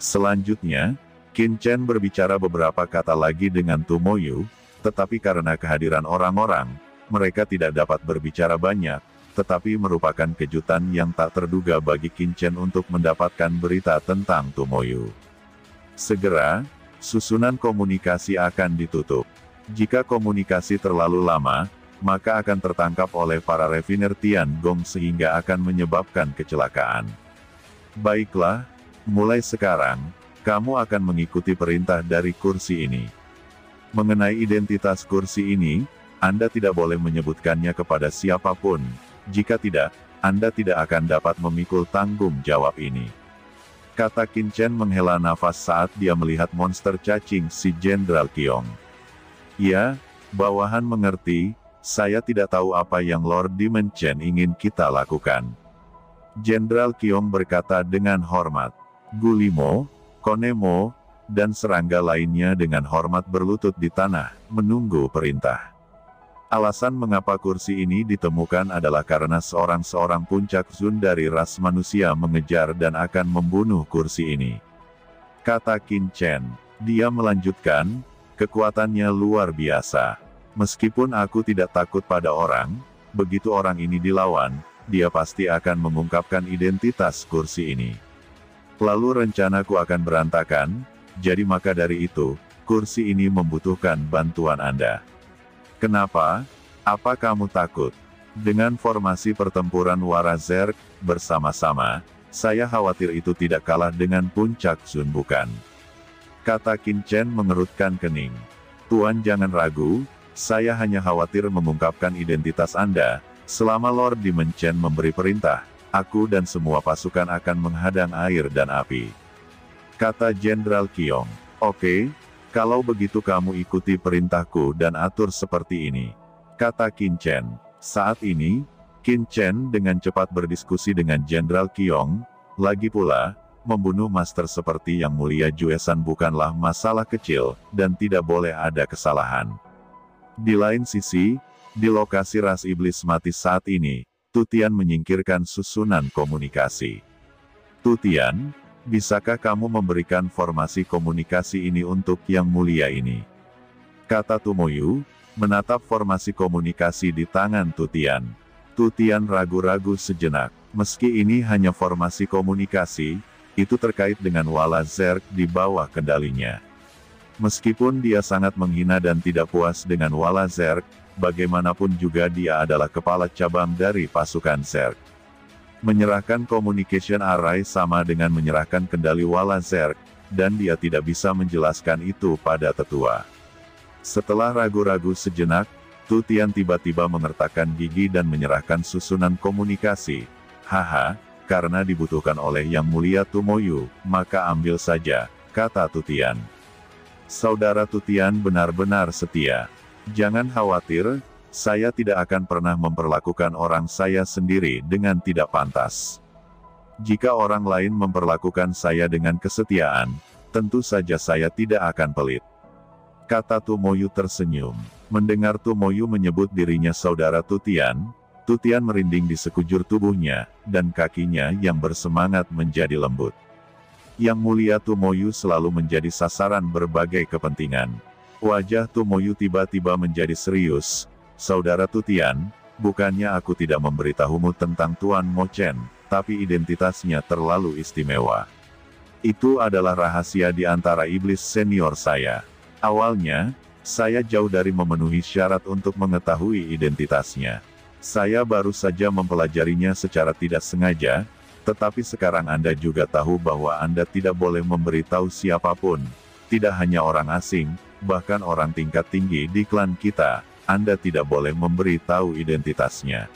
Selanjutnya, Qin Chen berbicara beberapa kata lagi dengan Tomoyu, tetapi karena kehadiran orang-orang, mereka tidak dapat berbicara banyak, tetapi merupakan kejutan yang tak terduga bagi Qin Chen untuk mendapatkan berita tentang Tomoyu. Segera, susunan komunikasi akan ditutup. Jika komunikasi terlalu lama, maka akan tertangkap oleh para refiner Tiangong sehingga akan menyebabkan kecelakaan. Baiklah, mulai sekarang, kamu akan mengikuti perintah dari kursi ini. Mengenai identitas kursi ini, Anda tidak boleh menyebutkannya kepada siapapun. Jika tidak, Anda tidak akan dapat memikul tanggung jawab ini. Kata Qin Chen menghela nafas saat dia melihat monster cacing si Jenderal Qiong. Ya, bawahan mengerti, saya tidak tahu apa yang Lord Demon Chen ingin kita lakukan. Jenderal Qiong berkata dengan hormat. Gulimo, Konemo, dan serangga lainnya dengan hormat berlutut di tanah, menunggu perintah. Alasan mengapa kursi ini ditemukan adalah karena seorang puncak Zun dari ras manusia mengejar dan akan membunuh kursi ini. Kata Qin Chen. Dia melanjutkan, kekuatannya luar biasa. Meskipun aku tidak takut pada orang, begitu orang ini dilawan, dia pasti akan mengungkapkan identitas kursi ini. Lalu rencanaku akan berantakan, jadi maka dari itu, kursi ini membutuhkan bantuan Anda. Kenapa? Apa kamu takut? Dengan formasi pertempuran Warazerk, bersama-sama, saya khawatir itu tidak kalah dengan puncak Zun bukan? Kata Qin Chen mengerutkan kening. Tuan jangan ragu, saya hanya khawatir mengungkapkan identitas Anda, selama Lord Demon Chen memberi perintah, aku dan semua pasukan akan menghadang air dan api. Kata Jenderal Qiong. Oke, kalau begitu kamu ikuti perintahku dan atur seperti ini. Kata Qin Chen. Saat ini, Qin Chen dengan cepat berdiskusi dengan Jenderal Qiong, lagi pula, membunuh master seperti Yang Mulia Juesan bukanlah masalah kecil, dan tidak boleh ada kesalahan. Di lain sisi, di lokasi ras iblis mati saat ini, Tutian menyingkirkan susunan komunikasi. Tutian, bisakah kamu memberikan formasi komunikasi ini untuk Yang Mulia ini? Kata Tomoyu, menatap formasi komunikasi di tangan Tutian. Tutian ragu-ragu sejenak. Meski ini hanya formasi komunikasi, itu terkait dengan Wala Zerk di bawah kendalinya. Meskipun dia sangat menghina dan tidak puas dengan Wala Zerk, bagaimanapun juga dia adalah kepala cabang dari pasukan Zerk. Menyerahkan communication array sama dengan menyerahkan kendali Wala Zerk, dan dia tidak bisa menjelaskan itu pada tetua. Setelah ragu-ragu sejenak, Tutian tiba-tiba mengertakkan gigi dan menyerahkan susunan komunikasi. Haha, karena dibutuhkan oleh Yang Mulia Tomoyu, maka ambil saja, kata Tutian. Saudara Tutian benar-benar setia. Jangan khawatir, saya tidak akan pernah memperlakukan orang saya sendiri dengan tidak pantas. Jika orang lain memperlakukan saya dengan kesetiaan, tentu saja saya tidak akan pelit. Kata Tomoyu tersenyum. Mendengar Tomoyu menyebut dirinya saudara Tutian, Tutian merinding di sekujur tubuhnya, dan kakinya yang bersemangat menjadi lembut. Yang Mulia Tomoyu selalu menjadi sasaran berbagai kepentingan. Wajah Tomoyu tiba-tiba menjadi serius. Saudara Tutian, bukannya aku tidak memberitahumu tentang Tuan Mo Chen, tapi identitasnya terlalu istimewa. Itu adalah rahasia di antara iblis senior saya. Awalnya, saya jauh dari memenuhi syarat untuk mengetahui identitasnya. Saya baru saja mempelajarinya secara tidak sengaja, tetapi sekarang Anda juga tahu bahwa Anda tidak boleh memberitahu siapapun, tidak hanya orang asing, bahkan orang tingkat tinggi di klan kita, Anda tidak boleh memberitahu identitasnya.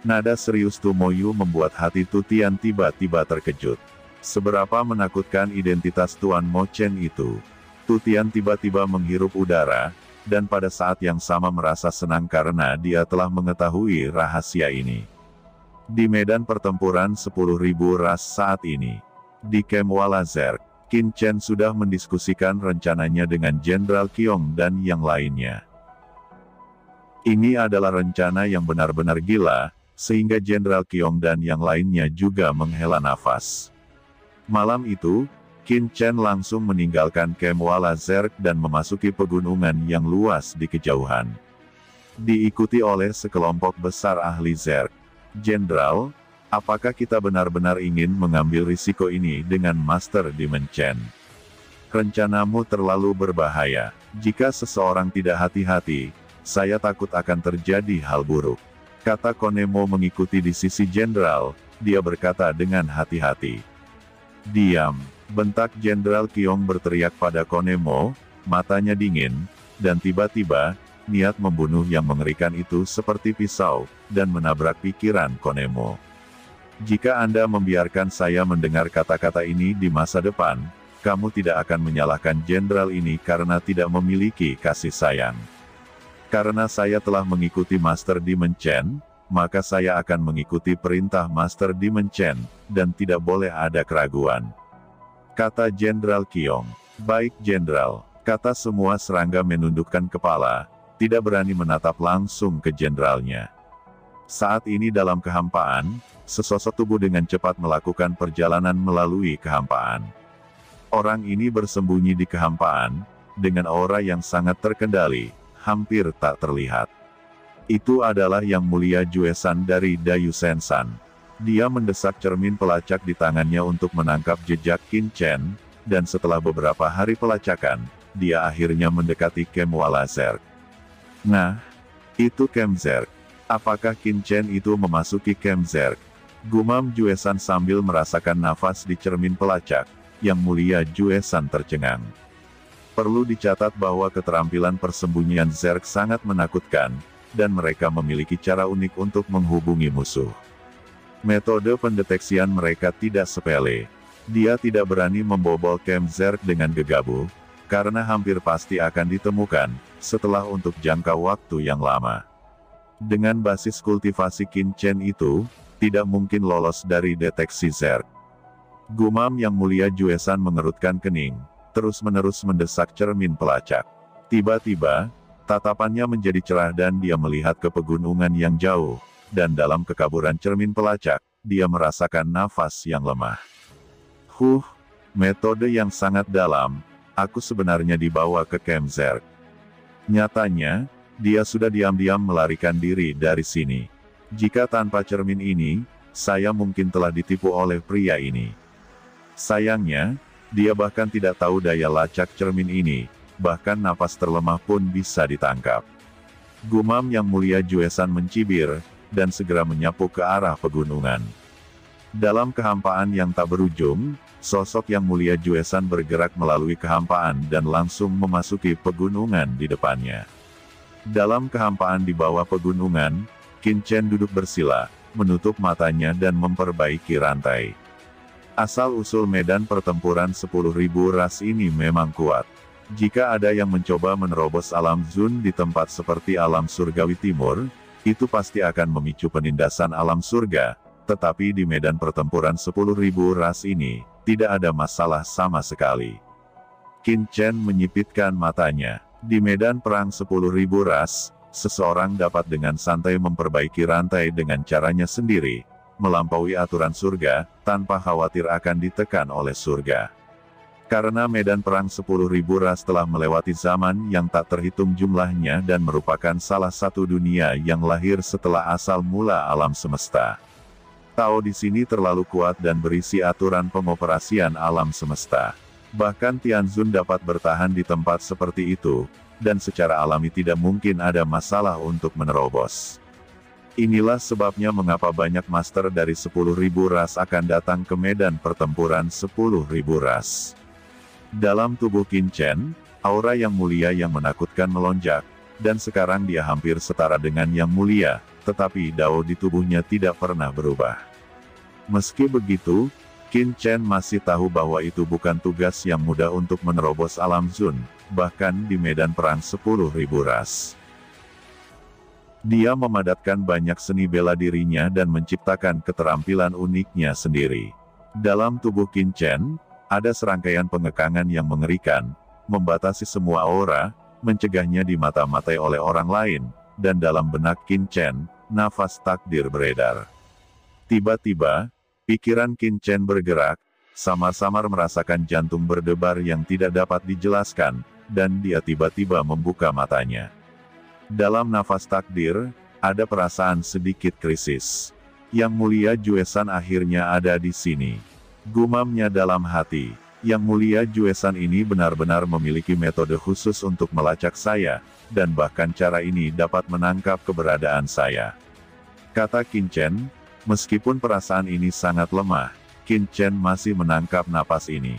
Nada serius Tomoyu membuat hati Tutian tiba-tiba terkejut. Seberapa menakutkan identitas Tuan Mo Chen itu? Tutian tiba-tiba menghirup udara, dan pada saat yang sama merasa senang karena dia telah mengetahui rahasia ini. Di medan pertempuran 10.000 ras saat ini, di Camp Wala Zerk, Qin Chen sudah mendiskusikan rencananya dengan Jenderal Qiong dan yang lainnya. Ini adalah rencana yang benar-benar gila, sehingga Jenderal Qiong dan yang lainnya juga menghela nafas. Malam itu, Qin Chen langsung meninggalkan kem Wala Zerg dan memasuki pegunungan yang luas di kejauhan. Diikuti oleh sekelompok besar ahli Zerg. Jenderal, apakah kita benar-benar ingin mengambil risiko ini dengan Master Demon Chen? Rencanamu terlalu berbahaya. Jika seseorang tidak hati-hati, saya takut akan terjadi hal buruk. Kata Konemo mengikuti di sisi jenderal, dia berkata dengan hati-hati. Diam, bentak Jenderal Qiong berteriak pada Konemo, matanya dingin, dan tiba-tiba, niat membunuh yang mengerikan itu seperti pisau, dan menabrak pikiran Konemo. Jika Anda membiarkan saya mendengar kata-kata ini di masa depan, kamu tidak akan menyalahkan jenderal ini karena tidak memiliki kasih sayang. Karena saya telah mengikuti Master Demon Chen, maka saya akan mengikuti perintah Master Demon Chen, dan tidak boleh ada keraguan. Kata Jenderal Qiong. Baik Jenderal, kata semua serangga menundukkan kepala, tidak berani menatap langsung ke jenderalnya. Saat ini dalam kehampaan, sesosok tubuh dengan cepat melakukan perjalanan melalui kehampaan. Orang ini bersembunyi di kehampaan, dengan aura yang sangat terkendali, hampir tak terlihat. Itu adalah Yang Mulia Juesan dari Dayu Sensan. Dia mendesak cermin pelacak di tangannya untuk menangkap jejak Qin Chen, dan setelah beberapa hari pelacakan, dia akhirnya mendekati kem Wala Zerg. Nah, itu kem Zerg. Apakah Qin Chen itu memasuki kem Zerg? Gumam Juesan sambil merasakan nafas di cermin pelacak. Yang Mulia Juesan tercengang. Perlu dicatat bahwa keterampilan persembunyian Zerg sangat menakutkan, dan mereka memiliki cara unik untuk menghubungi musuh. Metode pendeteksian mereka tidak sepele. Dia tidak berani membobol kem Zerg dengan gegabah, karena hampir pasti akan ditemukan, setelah untuk jangka waktu yang lama. Dengan basis kultivasi Qin Chen itu, tidak mungkin lolos dari deteksi Zerg. Gumam Yang Mulia Juesan mengerutkan kening, terus-menerus mendesak cermin pelacak. Tiba-tiba, tatapannya menjadi cerah dan dia melihat ke pegunungan yang jauh, dan dalam kekaburan cermin pelacak, dia merasakan nafas yang lemah. Metode yang sangat dalam, aku sebenarnya dibawa ke kem Zerg. Nyatanya, dia sudah diam-diam melarikan diri dari sini. Jika tanpa cermin ini, saya mungkin telah ditipu oleh pria ini. Sayangnya, dia bahkan tidak tahu daya lacak cermin ini, bahkan napas terlemah pun bisa ditangkap. Gumam Yang Mulia Juesan mencibir, dan segera menyapu ke arah pegunungan. Dalam kehampaan yang tak berujung, sosok Yang Mulia Juesan bergerak melalui kehampaan dan langsung memasuki pegunungan di depannya. Dalam kehampaan di bawah pegunungan, Qin Chen duduk bersila, menutup matanya dan memperbaiki rantai. Asal-usul medan pertempuran 10.000 ras ini memang kuat. Jika ada yang mencoba menerobos alam Zun di tempat seperti alam surgawi timur, itu pasti akan memicu penindasan alam surga, tetapi di medan pertempuran 10.000 ras ini, tidak ada masalah sama sekali. Qin Chen menyipitkan matanya. Di medan perang 10.000 ras, seseorang dapat dengan santai memperbaiki rantai dengan caranya sendiri, melampaui aturan surga, tanpa khawatir akan ditekan oleh surga. Karena medan perang 10.000 ras telah melewati zaman yang tak terhitung jumlahnya dan merupakan salah satu dunia yang lahir setelah asal mula alam semesta. Tao di sini terlalu kuat dan berisi aturan pengoperasian alam semesta. Bahkan Tianzun dapat bertahan di tempat seperti itu, dan secara alami tidak mungkin ada masalah untuk menerobos. Inilah sebabnya mengapa banyak master dari 10.000 ras akan datang ke medan pertempuran 10.000 ras. Dalam tubuh Qin Chen, aura yang mulia yang menakutkan melonjak, dan sekarang dia hampir setara dengan yang mulia, tetapi dao di tubuhnya tidak pernah berubah. Meski begitu, Qin Chen masih tahu bahwa itu bukan tugas yang mudah untuk menerobos alam Zun, bahkan di medan perang 10.000 ras. Dia memadatkan banyak seni bela dirinya dan menciptakan keterampilan uniknya sendiri. Dalam tubuh Qin Chen, ada serangkaian pengekangan yang mengerikan, membatasi semua aura, mencegahnya dimata-matai oleh orang lain, dan dalam benak Qin Chen, nafas takdir beredar. Tiba-tiba, pikiran Qin Chen bergerak, samar-samar merasakan jantung berdebar yang tidak dapat dijelaskan, dan dia tiba-tiba membuka matanya. Dalam nafas takdir, ada perasaan sedikit krisis. Yang Mulia Juesan akhirnya ada di sini. Gumamnya dalam hati. Yang Mulia Juesan ini benar-benar memiliki metode khusus untuk melacak saya, dan bahkan cara ini dapat menangkap keberadaan saya. Kata Qin Chen, meskipun perasaan ini sangat lemah, Qin Chen masih menangkap napas ini.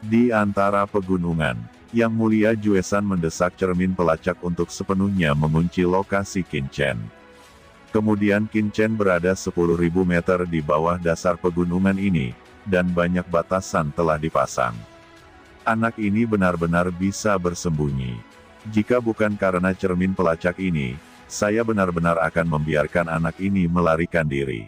Di antara pegunungan, Yang Mulia Juesan mendesak cermin pelacak untuk sepenuhnya mengunci lokasi Qin Chen. Kemudian Qin Chen berada 10.000 meter di bawah dasar pegunungan ini, dan banyak batasan telah dipasang. Anak ini benar-benar bisa bersembunyi. Jika bukan karena cermin pelacak ini, saya benar-benar akan membiarkan anak ini melarikan diri.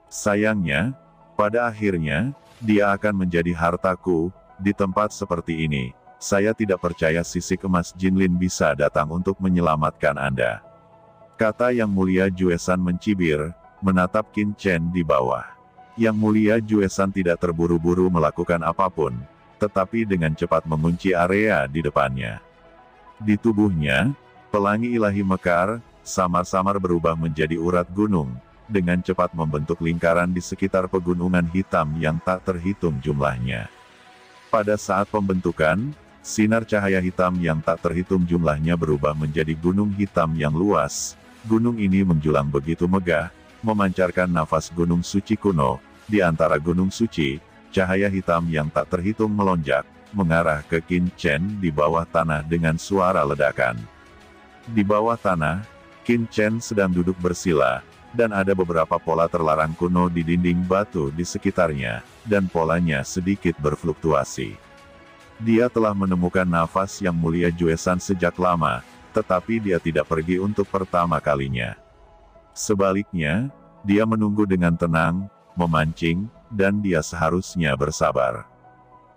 Sayangnya, pada akhirnya, dia akan menjadi hartaku. Di tempat seperti ini, saya tidak percaya sisik emas Jinlin bisa datang untuk menyelamatkan Anda. Kata Yang Mulia Juesan mencibir, menatap Qin Chen di bawah. Yang Mulia Juesan tidak terburu-buru melakukan apapun, tetapi dengan cepat mengunci area di depannya. Di tubuhnya, pelangi ilahi mekar, samar-samar berubah menjadi urat gunung, dengan cepat membentuk lingkaran di sekitar pegunungan hitam yang tak terhitung jumlahnya. Pada saat pembentukan, sinar cahaya hitam yang tak terhitung jumlahnya berubah menjadi gunung hitam yang luas. Gunung ini menjulang begitu megah, memancarkan nafas gunung suci kuno. Di antara gunung suci, cahaya hitam yang tak terhitung melonjak, mengarah ke Qin Chen di bawah tanah dengan suara ledakan. Di bawah tanah, Qin Chen sedang duduk bersila, dan ada beberapa pola terlarang kuno di dinding batu di sekitarnya, dan polanya sedikit berfluktuasi. Dia telah menemukan nafas Yang Mulia Juesan sejak lama, tetapi dia tidak pergi untuk pertama kalinya. Sebaliknya, dia menunggu dengan tenang, memancing, dan dia seharusnya bersabar.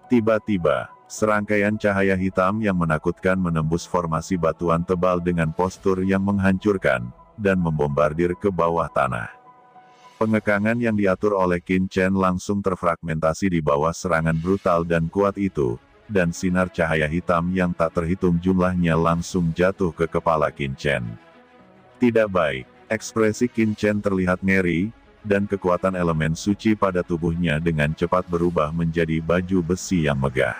Tiba-tiba, serangkaian cahaya hitam yang menakutkan menembus formasi batuan tebal dengan postur yang menghancurkan, dan membombardir ke bawah tanah. Pengekangan yang diatur oleh Qin Chen langsung terfragmentasi di bawah serangan brutal dan kuat itu, dan sinar cahaya hitam yang tak terhitung jumlahnya langsung jatuh ke kepala Qin Chen. Tidak baik, ekspresi Qin Chen terlihat ngeri, dan kekuatan elemen suci pada tubuhnya dengan cepat berubah menjadi baju besi yang megah.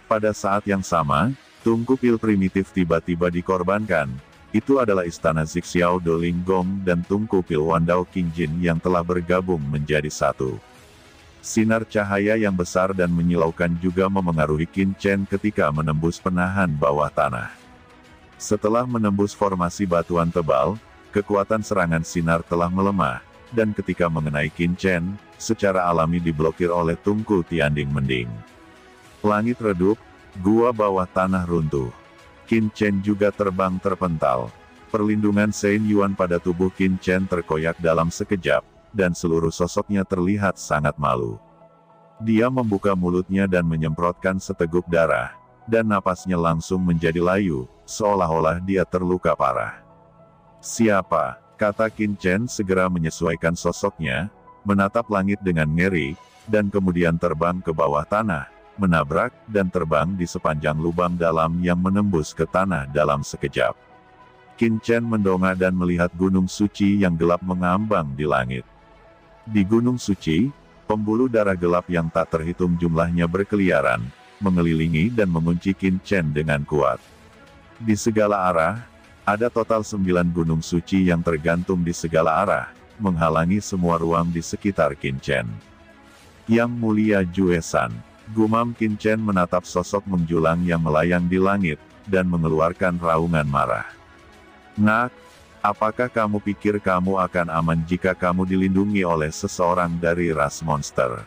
Pada saat yang sama, tungku pil primitif tiba-tiba dikorbankan. Itu adalah istana Zixiao Do Linggong dan tungku pil Wandao Qingjin yang telah bergabung menjadi satu. Sinar cahaya yang besar dan menyilaukan juga memengaruhi Qin Chen ketika menembus penahan bawah tanah. Setelah menembus formasi batuan tebal, kekuatan serangan sinar telah melemah, dan ketika mengenai Qin Chen, secara alami diblokir oleh tungku Tianding Mending. Langit redup, gua bawah tanah runtuh. Qin Chen juga terbang terpental. Perlindungan Shen Yuan pada tubuh Qin Chen terkoyak dalam sekejap, dan seluruh sosoknya terlihat sangat malu. Dia membuka mulutnya dan menyemprotkan seteguk darah, dan napasnya langsung menjadi layu, seolah-olah dia terluka parah. Siapa? Kata Qin Chen segera menyesuaikan sosoknya, menatap langit dengan ngeri, dan kemudian terbang ke bawah tanah, menabrak, dan terbang di sepanjang lubang dalam yang menembus ke tanah dalam sekejap. Qin Chen mendongak dan melihat gunung suci yang gelap mengambang di langit. Di gunung suci, pembuluh darah gelap yang tak terhitung jumlahnya berkeliaran, mengelilingi dan mengunci Qin Chen dengan kuat. Di segala arah, ada total 9 gunung suci yang tergantung di segala arah, menghalangi semua ruang di sekitar Qin Chen. Yang Mulia Juesan, gumam Qin Chen menatap sosok menjulang yang melayang di langit, dan mengeluarkan raungan marah. Nak, apakah kamu pikir kamu akan aman jika kamu dilindungi oleh seseorang dari ras monster?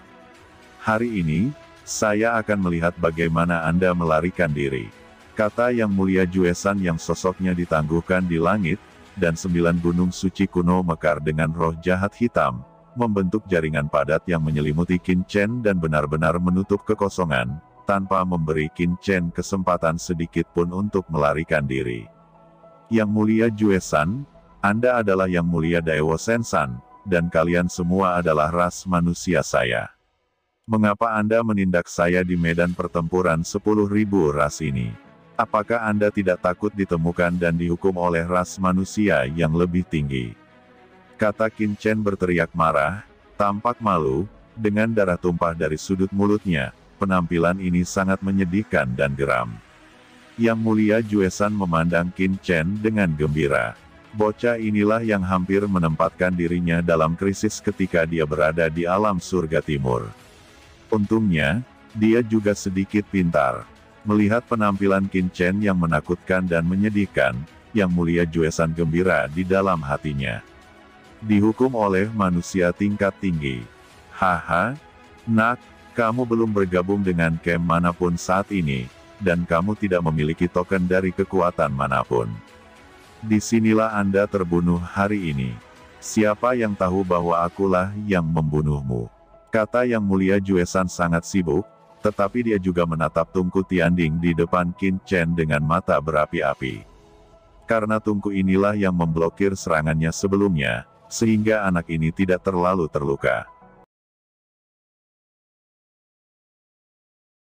Hari ini, saya akan melihat bagaimana Anda melarikan diri. Kata Yang Mulia Juesan yang sosoknya ditangguhkan di langit, dan 9 gunung suci kuno mekar dengan roh jahat hitam, membentuk jaringan padat yang menyelimuti Qin Chen dan benar-benar menutup kekosongan, tanpa memberi Qin Chen kesempatan sedikit pun untuk melarikan diri. Yang Mulia Juesan, Anda adalah Yang Mulia Daewo Sensan, dan kalian semua adalah ras manusia saya. Mengapa Anda menindak saya di medan pertempuran 10.000 ras ini? Apakah Anda tidak takut ditemukan dan dihukum oleh ras manusia yang lebih tinggi? Kata Qin Chen berteriak marah, tampak malu, dengan darah tumpah dari sudut mulutnya. Penampilan ini sangat menyedihkan dan geram. Yang Mulia Juesan memandang Qin Chen dengan gembira. Bocah inilah yang hampir menempatkan dirinya dalam krisis ketika dia berada di alam surga timur. Untungnya, dia juga sedikit pintar. Melihat penampilan Qin Chen yang menakutkan dan menyedihkan, Yang Mulia Juesan gembira di dalam hatinya. Dihukum oleh manusia tingkat tinggi. Haha, nak, kamu belum bergabung dengan camp manapun saat ini, dan kamu tidak memiliki token dari kekuatan manapun. Disinilah Anda terbunuh hari ini. Siapa yang tahu bahwa akulah yang membunuhmu? Kata Yang Mulia Juesan sangat sibuk, tetapi dia juga menatap Tunku Tianding di depan Qin Chen dengan mata berapi-api. Karena Tunku inilah yang memblokir serangannya sebelumnya, sehingga anak ini tidak terlalu terluka.